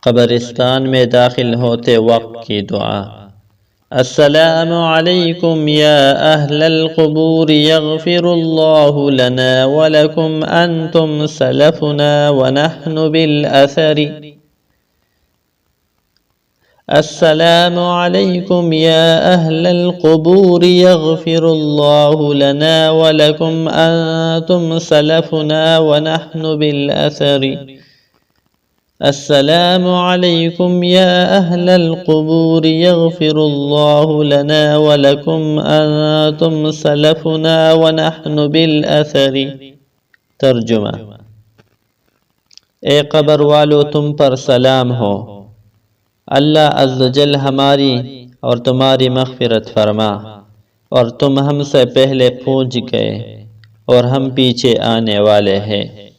قبرستان میں داخل ہوتے وقت کی دعا۔ السلام علیکم یا اہل القبور یغفر اللہ لنا ولکم انتم سلفنا ونحن بالاثر۔ السلام علیکم یا اہل القبور یغفر اللہ لنا ولکم انتم سلفنا ونحن بالاثر۔ السلام علیکم یا اہل القبور یغفر اللہ لنا ولکم انتم سلفنا ونحن بالاثر۔ ترجمہ: اے قبر والو، تم پر سلام ہو، اللہ عز و جل ہماری اور تمہاری مغفرت فرما، اور تم ہم سے پہلے پہنچ گئے اور ہم پیچھے آنے والے ہیں۔